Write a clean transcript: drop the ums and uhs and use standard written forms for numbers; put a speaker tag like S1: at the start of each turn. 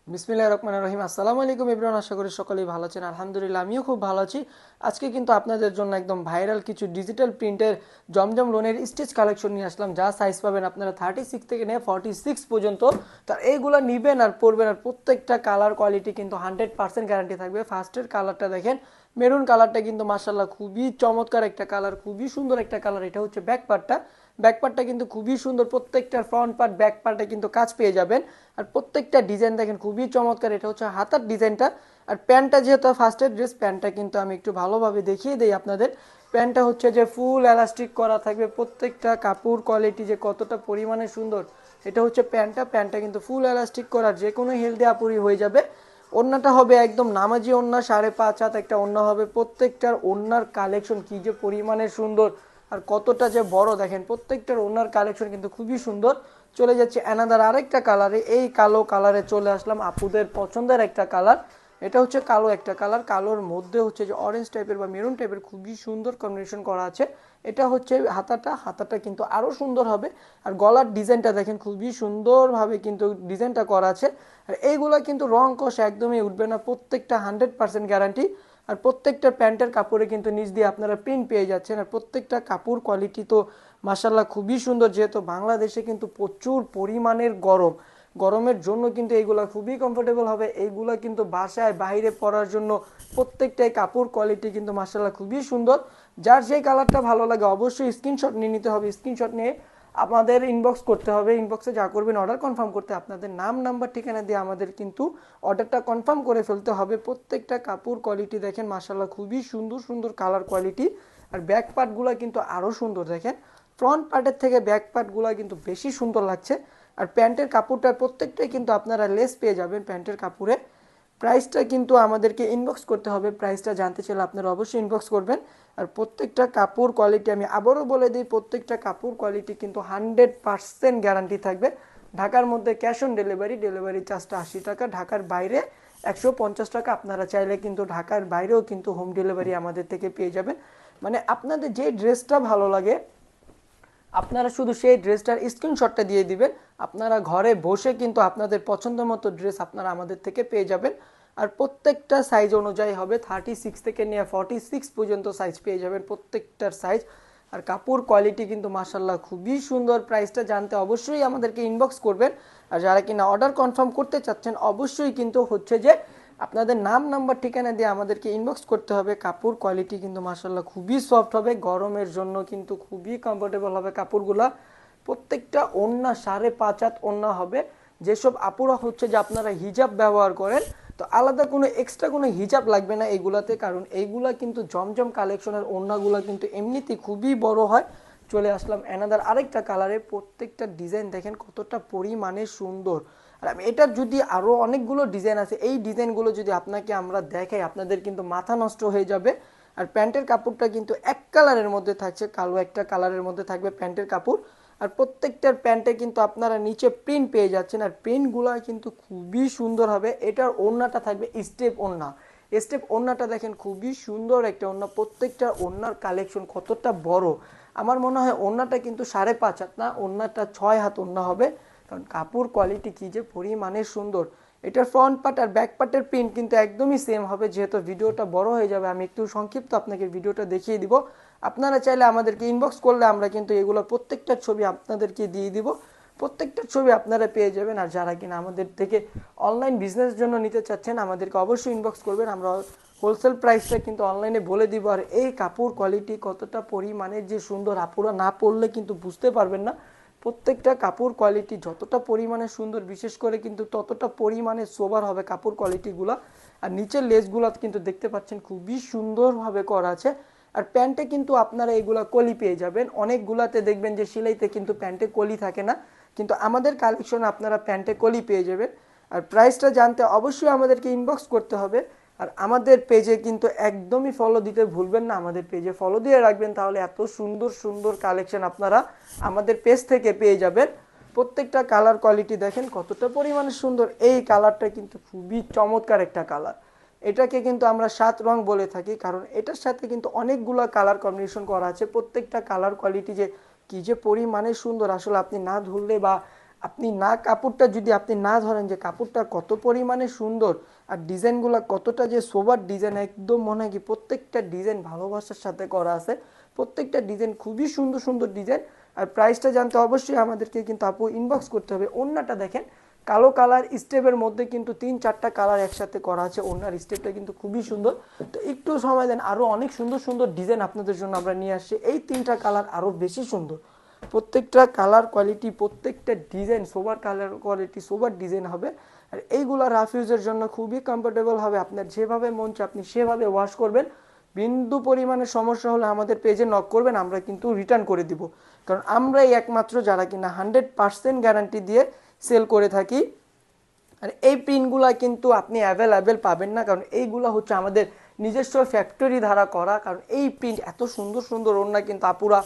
S1: বিসমিল্লাহির রহমানির রহিম। আসসালামু আলাইকুম এভরিওয়ান, আশা করি সকলেই ভালো আছেন। আলহামদুলিল্লাহ আমিও খুব ভালো আছি। আজকে কিন্তু আপনাদের জন্য একদম ভাইরাল কিছু ডিজিটাল প্রিন্টের জমজম লোনের স্টিচ কালেকশন নিয়ে আসলাম, যা সাইজ পাবেন আপনারা 36 থেকে নিয়ে 46 পর্যন্ত। তার এইগুলো নিবেন আর পরবেন, আর প্রত্যেকটা কালার কোয়ালিটি কিন্তু 100% গ্যারান্টি থাকবে। ফার্স্টের কালারটা দেখেন, মেরুন কালারটা কিন্তু মাশাআল্লাহ খুবই চমৎকার একটা কালার, খুবই সুন্দর একটা কালার। এটা হচ্ছে ব্যাক পার্টটা কিন্তু খুবই সুন্দর। প্রত্যেকটার ফ্রন্ট পার্ট ব্যাক পার্টে কিন্তু কাজ পেয়ে যাবেন। আর প্রত্যেকটা ডিজাইন দেখেন খুবই চমৎকার। এটা হচ্ছে হাতার ডিজাইনটা। আর প্যান্টটা যেহেতু ফার্স্টের ড্রেস, প্যান্টটা কিন্তু আমি একটু ভালোভাবে দেখিয়ে দিই আপনাদের। প্যান্টটা হচ্ছে যে ফুল এলাস্টিক করা থাকবে, প্রত্যেকটা কাপড় কোয়ালিটি যে কতটা পরিমাণে সুন্দর। এটা হচ্ছে প্যান্টটা কিন্তু ফুল এলাস্টিক করা, যে কোনো হেলদি আপুরি হয়ে যাবে। ওড়নাটা হবে একদম নামাজি ওড়না, 5.5 হাত একটা ওড়না হবে। প্রত্যেকটার ওড়নার কালেকশন কি যে পরিমাণে সুন্দর আর কতটা যে বড় দেখেন। প্রত্যেকটার ওড়নার কালেকশন কিন্তু খুবই সুন্দর। চলে যাচ্ছে অ্যানাদার আরেকটা কালারে, এই কালো কালারে চলে আসলাম, আপুদের পছন্দের একটা কালার। এটা হচ্ছে কালো একটা কালার, কালোর মধ্যে হচ্ছে যে অরেঞ্জ টাইপের বা মেরুন টাইপের খুবই সুন্দর কম্বিনেশন করা আছে। এটা হচ্ছে হাতাটা কিন্তু আরও সুন্দর হবে। আর গলার ডিজাইনটা দেখেন খুবই সুন্দরভাবে কিন্তু ডিজাইনটা করা আছে। আর এইগুলো কিন্তু রং কষ একদমই উঠবে না, প্রত্যেকটা 100% গ্যারান্টি। আর প্রত্যেকটা প্যান্টের কাপড়ে কিন্তু নিচ দিয়ে আপনারা প্রিন্ট পেয়ে যাচ্ছেন। আর প্রত্যেকটা কাপড় কোয়ালিটি তো মাশাল্লাহ খুবই সুন্দর, যেহেতু বাংলাদেশে কিন্তু প্রচুর পরিমাণের গরমের জন্য কিন্তু এইগুলা খুবই কমফোর্টেবল হবে। এইগুলা কিন্তু বাসায় বাইরে পরার জন্য প্রত্যেকটাই কাপড় কোয়ালিটি কিন্তু মাশাল্লাহ খুবই সুন্দর। যার যে কালারটা ভালো লাগে অবশ্যই স্ক্রিনশট নিয়ে নিতে হবে। স্ক্রিনশট নিয়ে আমাদের ইনবক্স করতে হবে। ইনবক্সে যা করবেন অর্ডার কনফার্ম করতে আপনাদের নাম নাম্বার ঠিকানা দিয়ে আমাদের কিন্তু অর্ডারটা কনফার্ম করে ফেলতে হবে। প্রত্যেকটা কাপড় কোয়ালিটি দেখেন মাশাল্লাহ খুবই সুন্দর সুন্দর কালার কোয়ালিটি। আর ব্যাক পার্টগুলো কিন্তু আরও সুন্দর দেখেন, ফ্রন্ট পার্টের থেকে ব্যাক পার্টগুলো কিন্তু বেশি সুন্দর লাগছে। আর প্যান্টের কাপড়টার প্রত্যেকটাই কিন্তু আপনারা লেস পেয়ে যাবেন প্যান্টের কাপড়ে। প্রাইসটা কিন্তু আমাদেরকে ইনবক্স করতে হবে। প্রাইসটা জানতে চাইলে আপনারা অবশ্যই ইনবক্স করবেন। আর প্রত্যেকটা কাপড় কোয়ালিটি আমি আবারও বলে দিই, প্রত্যেকটা কাপড় কোয়ালিটি কিন্তু 100% গ্যারান্টি থাকবে। ঢাকার মধ্যে ক্যাশ অন ডেলিভারি চার্জটা 80 টাকা, ঢাকার বাইরে 150 টাকা। আপনারা চাইলে কিন্তু ঢাকার বাইরেও কিন্তু হোম ডেলিভারি আমাদের থেকে পেয়ে যাবেন। মানে আপনাদের যে ড্রেসটা ভালো লাগে আপনারা শুধু সেই ড্রেসটার স্ক্রিনশটটা দিয়ে দিবেন। আপনারা ঘরে বসে কিন্তু আপনাদের পছন্দ মতো ড্রেস আপনারা আমাদের থেকে পেয়ে যাবেন। আর প্রত্যেকটা সাইজ অনুযায়ী হবে, 36 থেকে নিয়ে 46 পর্যন্ত সাইজ পেয়ে যাবেন প্রত্যেকটার সাইজ। আর কাপড় কোয়ালিটি কিন্তু মাশাল্লাহ খুবই সুন্দর। প্রাইসটা জানতে অবশ্যই আমাদেরকে ইনবক্স করবেন। আর যারা কিনা অর্ডার কনফার্ম করতে চাচ্ছেন অবশ্যই কিন্তু হচ্ছে যে আপনাদের নাম নাম্বার ঠিকানা দিয়ে আমাদেরকে ইনবক্স করতে হবে। কাপড় কোয়ালিটি কিন্তু মাশাল্লাহ খুবই সফট হবে, গরমের জন্য কিন্তু খুবই কমফোর্টেবল হবে কাপড়গুলা। প্রত্যেকটা ওড়না 5.5 হাত ওড়না হবে। যেসব আপুরা হচ্ছে যে আপনারা হিজাব ব্যবহার করেন, তো আলাদা কোনো এক্সট্রা কোনো হিজাব লাগবে না এইগুলাতে, কারণ এইগুলা কিন্তু জমজম কালেকশনের ওড়নাগুলা কিন্তু এমনিতেই খুবই বড় হয়। চলে আসলাম অ্যানাদার আরেকটা কালারে, প্রত্যেকটা ডিজাইন দেখেন কতটা পরিমাণে সুন্দর। আর আমি এটার যদি আরও অনেকগুলো ডিজাইন আছে, এই ডিজাইনগুলো যদি আপনাকে আমরা দেখাই আপনাদের কিন্তু মাথা নষ্ট হয়ে যাবে। আর প্যান্টের কাপড়টা কিন্তু এক কালারের মধ্যে থাকছে, কালো একটা কালারের মধ্যে থাকবে প্যান্টের কাপড়। আর প্রত্যেকটার প্যান্টে কিন্তু আপনারা নিচে প্রিন্ট পেয়ে যাচ্ছেন। আর প্রিন্টগুলো কিন্তু খুবই সুন্দর হবে। এটার ওড়নাটা থাকবে স্টেপ ওড়নাটা দেখেন খুবই সুন্দর একটা ওড়না। প্রত্যেকটা ওড়নার কালেকশন কতটা বড়, আমার মনে হয় ওড়নাটা কিন্তু 5.5 হাত না, ওড়নাটা 6 হাত ওড়না হবে। কারণ কাপড় কোয়ালিটি কি যে পরিমাণে সুন্দর। এটার ফ্রন্ট পার্ট আর ব্যাক পার্টের প্রিন্ট কিন্তু একদমই সেম হবে। যেহেতু ভিডিওটা বড় হয়ে যাবে আমি একটু সংক্ষিপ্ত আপনাকে ভিডিওটা দেখিয়ে দিব। আপনারা চাইলে আমাদেরকে ইনবক্স করলে আমরা কিন্তু এগুলো প্রত্যেকটার ছবি আপনাদেরকে দিয়ে দিব। প্রত্যেকটার ছবি আপনারা পেয়ে যাবেন। আর যারা কিনা আমাদের থেকে অনলাইন বিজনেসের জন্য নিতে চাচ্ছেন আমাদেরকে অবশ্যই ইনবক্স করবেন, আমরা হোলসেল প্রাইসটা কিন্তু অনলাইনে বলে দিব। আর এই কাপড় কোয়ালিটি কতটা পরিমাণের যে সুন্দর, আপুরা না পরলে কিন্তু বুঝতে পারবেন না। প্রত্যেকটা কাপড় কোয়ালিটি যতটা পরিমাণে সুন্দর, বিশেষ করে কিন্তু ততটা পরিমাণে সোবার হবে কাপড় কোয়ালিটিগুলো। আর নিচের লেসগুলো কিন্তু দেখতে পাচ্ছেন খুবই সুন্দরভাবে করা আছে। আর প্যান্টে কিন্তু আপনারা এগুলা কলি পেয়ে যাবেন। অনেকগুলাতে দেখবেন যে সেলাইতে কিন্তু প্যান্টে কলি থাকে না, কিন্তু আমাদের কালেকশন আপনারা প্যান্টে কলি পেয়ে যাবেন। আর প্রাইসটা জানতে অবশ্যই আমাদেরকে ইনবক্স করতে হবে। আর আমাদের পেজে কিন্তু একদমই ফলো দিতে ভুলবেন না, আমাদের পেজে ফলো দিয়ে রাখবেন, তাহলে এত সুন্দর সুন্দর কালেকশন আপনারা আমাদের পেজ থেকে পেয়ে যাবেন। প্রত্যেকটা কালার কোয়ালিটি দেখেন কতটা পরিমাণে সুন্দর। এই কালারটা কিন্তু খুবই চমৎকার একটা কালার। এটাকে কিন্তু আমরা 7 রং বলে থাকি, কারণ এটার সাথে কিন্তু অনেকগুলো কালার কম্বিনেশন করা আছে। প্রত্যেকটা কালার কোয়ালিটি যে কি যে পরিমাণে সুন্দর, আসলে আপনি না ধরলে বা আপনি না কাপড়টা যদি আপনি না ধরেন যে কাপড়টা কত পরিমাণে সুন্দর আর ডিজাইনগুলো কতটা যে সোবার ডিজাইন, একদম মনে হয় কি প্রত্যেকটা ডিজাইন ভালোবাসার সাথে করা আছে, প্রত্যেকটা ডিজাইন খুবই সুন্দর সুন্দর ডিজাইন। আর প্রাইসটা জানতে অবশ্যই আমাদেরকে কিন্তু আপু ইনবক্স করতে হবে। ওড়নাটা দেখেন কালো কালার স্টেপের মধ্যে কিন্তু 3-4টা কালার একসাথে করা আছে, ওড়নার স্টেপটা কিন্তু খুবই সুন্দর। তো একটু সময় দেন, আরও অনেক সুন্দর সুন্দর ডিজাইন আপনাদের জন্য আমরা নিয়ে আসছি। এই 3টা কালার আরও বেশি সুন্দর, প্রত্যেকটা কালার কোয়ালিটি, প্রত্যেকটা ডিজাইন সোবার কালার কোয়ালিটি, সোবার ডিজাইন হবে। আর এইগুলো রাফ ইউজের জন্য খুবই কমফোর্টেবল হবে, আপনার যেভাবে মন চায় আপনি সেভাবে ওয়াশ করবেন। বিন্দু পরিমাণে সমস্যা হলে আমাদের পেজে নক করবেন, আমরা কিন্তু রিটার্ন করে দিব। কারণ আমরাই একমাত্র যারা কিনা 100% গ্যারান্টি দিয়ে সেল করে থাকি। আর এই প্রিন্টগুলো কিন্তু আপনি অ্যাভেলেবেল পাবেন না, কারণ এইগুলো হচ্ছে আমাদের নিজস্ব ফ্যাক্টরি দ্বারা করা। কারণ এই প্রিন্ট এত সুন্দর সুন্দর ওড়না কিন্তু আপুরা